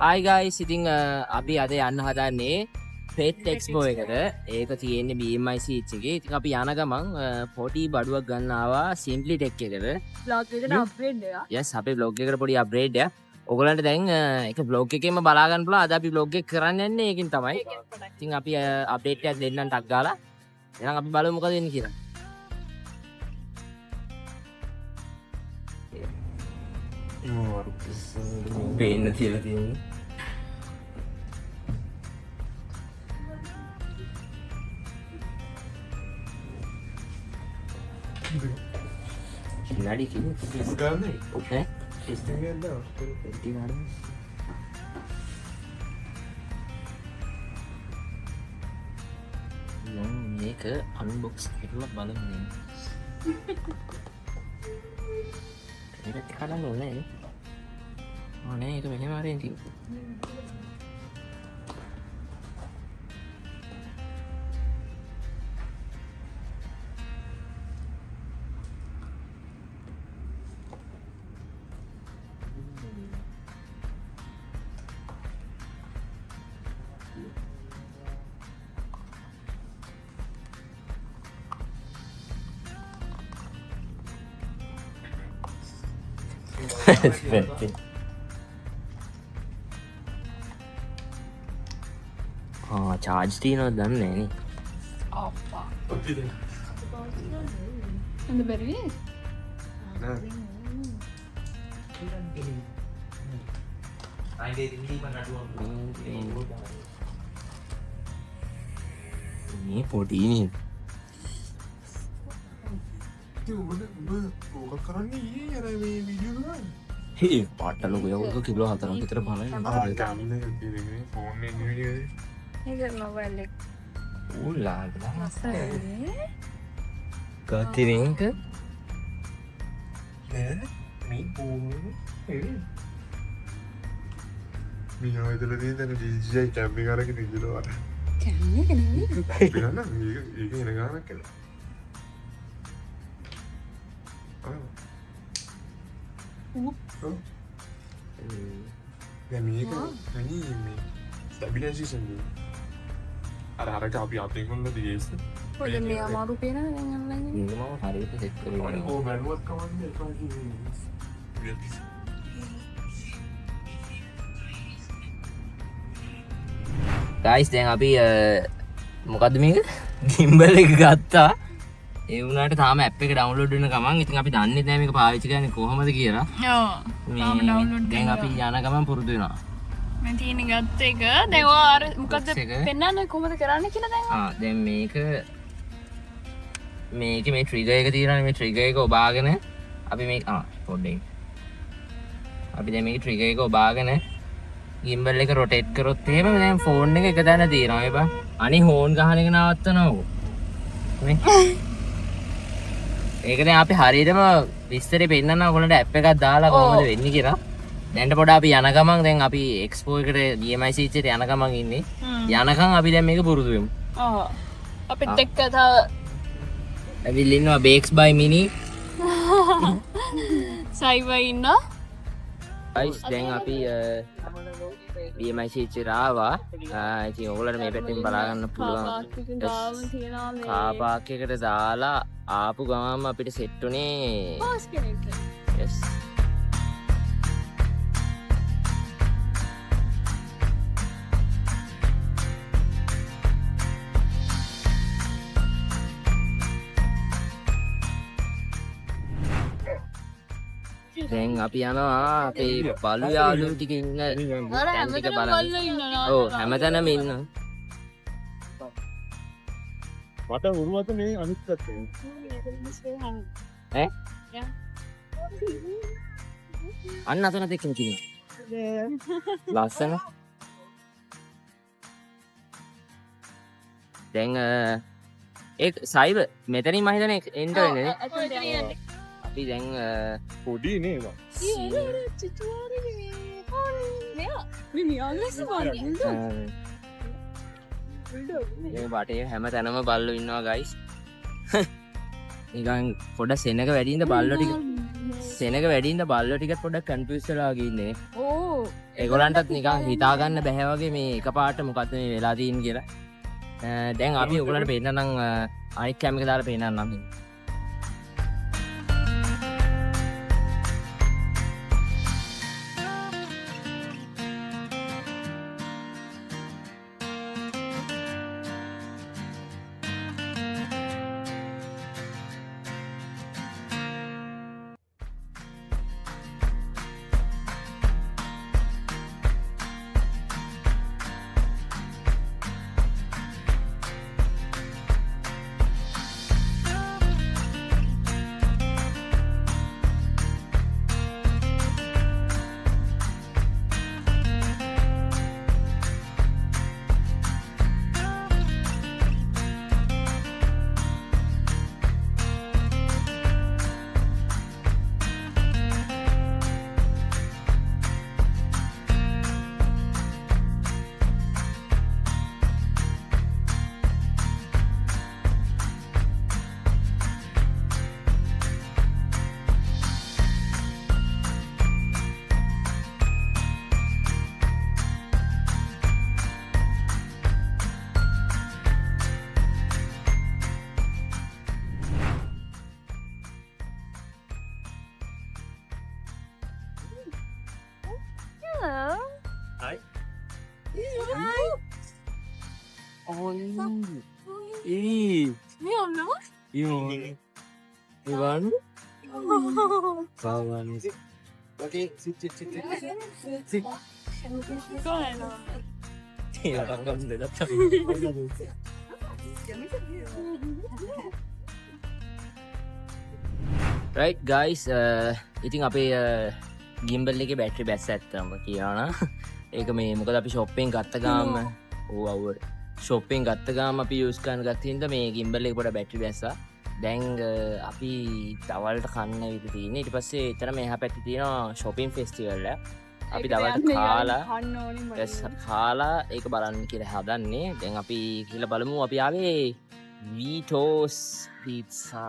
Hi guys, ඉතින් අපි අද යන්න හදන්නේ Pet Expo එකට. ඒක තියෙන්නේ BMIC එකේ. ඉතින් අපි යන ගමන් පොඩි බඩුවක් ගන්න ආවා Simply Tech එකට. vlog එකට අප්ග්‍රේඩ් එකක්. Yes, අපේ vlog එකට පොඩි අප්ග්‍රේඩ් එකක්. ඔයගොල්ලන්ට දැන් ඒක vlog එකේම බලා ගන්න පුළුවන්. අද අපි vlog එක කරන්න යන්නේ ඒකින් තමයි. ඉතින් අපි අප්ඩේට් එකක් දෙන්නම් ටක් ගාලා. එහෙනම් අපි බලමු මොකද වෙන්නේ කියලා. පේන්න තියලා තියෙන්නේ. Nadi kini. Sekarang ni? Eh? Setengah dah. Tinggal ada. Ni ke unbox kita balon ni. Kita tekan dulu ni. Oh ni itu macam mana ni? charge තියෙනවද දන්නේ නැහැ නේ. අප්පා. Okey dah. Ada beri? Nah. Ni podi ni. Tu mana sekarang ni ada video tu kan? Hei, පාට ලොකු යවුක kilo 4ක් විතර බලයි. Ah, kan ni phone ni video ni. Ini mobile එක. උලා මසයි. කතිරින්ක Ni phone. Minyak itu lagi dan DJ camping ada kita dulu ada. කන්නේ කන්නේ. Bila na, ini negara nak kena. Dan ini stabilisasi sendiri. Ada kapi api pun lebih jelas. පොඩි මේ අමාරු පේන දැන් online එකේ. ඉන්න මම හරියට සෙට් කරගෙන Oh, manual kawan dia kan ini. Guys දැන් අපි මොකද්ද මේක gimbal එක ගත්තා ඒ වුණාට තාම ඇප් එක ඩවුන්ලෝඩ් වෙන ගමන් ඉතින් අපි දන්නේ නැහැ මේක පාවිච්චි කරන්නේ කොහොමද කියලා. ඔව්. තාම download දැන් අපි යන ගමන් පුරුදු වෙනවා. මම තියෙන ගත්ත එක දැන් ඔය අර මොකද්ද Box එක. පෙන්නන්නේ කොහොමද කරන්න කියලා දැන්. දැන් මේක මේ ට්‍රිගර් එක තියෙනවානේ මේ ට්‍රිගර් එක ඔබාගෙන අපි මේ පොඩ්ඩක් අපි දැන් මේක ට්‍රිගර් එක ඔබාගෙන gimbal එක rotate කරොත් එහෙම දැන් ෆෝන් එක එක තැන තියෙනවා මේ බා අනිත් හෝන් ගහන එක නවත්තනවා මේ ඒක දැන් අපි හරියටම විස්තරේ පෙන්නන්න ඔයගොල්ලන්ට ඇප් එකක් දාලා කොහොමද වෙන්නේ කියලා දැන් පොඩ අපි යන ගමන් දැන් අපි එක්ස්පෝ එකට DMIC එකට යන ගමන් ඉන්නේ යනකම් අපි දැන් මේක පුරුදු වෙමු ඔව් අපිත් එක්ක තව ඇවිල්ලා ඉන්නවා බේක්ස් බයි මිනි සයිවයි ඉන්න ගයිස් දැන් අපි DMIC එකට ආවා ඉතින් ඔයගොල්ලන්ට මේ පැත්තෙන් බලා ගන්න පුළුවන් කාර් පාක් එකට දාලා ආපු ගමන්ම අපිට සෙට් උනේ පාස් කෙනෙක් yes දැන් අපි යනවා අපේ බලු යාළුවෝ ටික ඉන්න අර තැන් ටික හැමතැනම බලන්න. බලලා ඉන්නවා ඔව් හැමතැනම ඉන්න. Mata uruat ni anis tak. ඈ? අන්න අතන දෙකම තියෙනවා. ලස්සන. දැන් ඒ සයිබ මෙතනින් මම හිතන්නේ එන්ටර් වෙන්නේ නේ. අපි දැන් Podi ni bang. මේ බටේ හැම තැනම බල්ලෝ ඉන්නවා ගයිස්. නිකන් පොඩ සෙනග වැඩිින්ද බල්ලෝ ටික සෙනග වැඩිින්ද බල්ලෝ ටිකත් පොඩක් කන්ෆියුස් වෙලා වගේ ඉන්නේ. ඕ ඒගොල්ලන්ටත් නිකන් හිතාගන්න බැහැ වගේ මේ එකපාරට මොකද්ද මේ වෙලා තියෙන්නේ කියලා. දැන් අපි ඔයගොල්ලන්ට පෙන්නනම් අනිත් කැම එක දාලා පෙන්නන්නම්. Hello. Hi. Hi. Oh, Me no. Ivan? Kawan. Okay, sit. Go ahead. Iya, orang datang. Right guys, ඉතින් අපේ ගිම්බල් එකේ බැටරි බැස්ස ඇත්තම කියනවා. ඒක මේ මොකද අපි ෂොප්පෙන් ගත්ත ගාම ෂොප්පෙන් ගත්ත ගාම අපි යූස් කරන ගත්ත හින්දා මේ ගිම්බල් එකේ පොඩ බැටරි බැස්සා. දැන් අපි දවල්ට කන්න විදිහට තියෙන්නේ. ඊට පස්සේ එතන මෙහා පැත්තේ තියෙනවා shopping festival එක. අපි දවල්ට කාලා ඒක බලන්න කියලා හදන්නේ. දැන් අපි කියලා බලමු අපි ආවේ Vitos Pizza.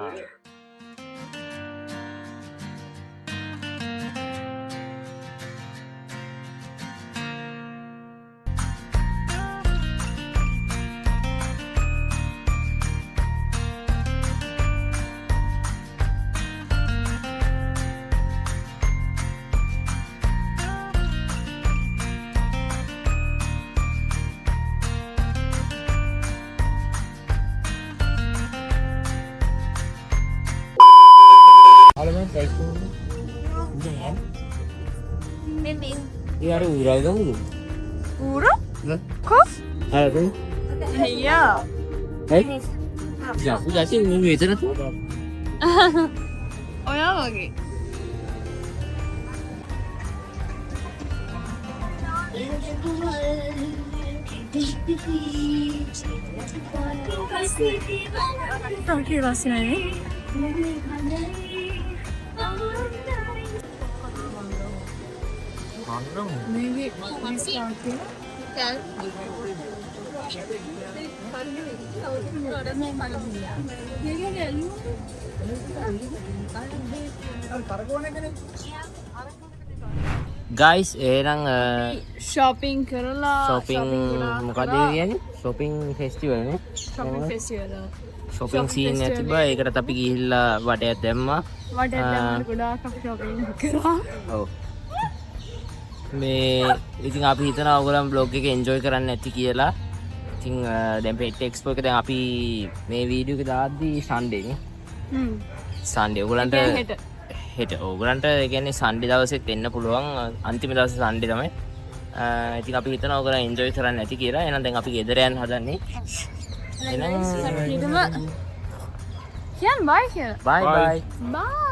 Iya, urau dong. Ura? Kok? Ada. Iya. Ya, udah sih minggu itu tuh. Oh ya lagi. Tranquila sini. Maybe we start here. Guys, එහෙනම් Shopping කරලා shopping මොකද කියන්නේ? Shopping festival නේ. shopping festival. shopping scene එක තිබ්බා. ඒකට අපි ගිහිල්ලා වටයක් දැම්මා. වටේ දැම්මම ගොඩාක් අපි shopping කරා. ඔව්. මේ ඉතින් අපි හිතනවා ඔයගොල්ලන් vlog එක enjoy කරන්න ඇති කියලා. ඉතින් දැන් pet expo එක දැන් අපි මේ වීඩියෝ එක දාද්දී Sunday නේ. Sunday ඔයගොල්ලන්ට හෙට ඔයගොල්ලන්ට ඒ කියන්නේ Sunday දවසෙත් එන්න පුළුවන්. අන්තිම දවසේ Sunday තමයි. ඉතින් අපි හිතනවා ඔයගොල්ලන් enjoy කරන්න ඇති කියලා. එහෙනම් දැන් අපි ගෙදර යන්න හදන්නේ. එහෙනම් Kian bye here. bye. Bye.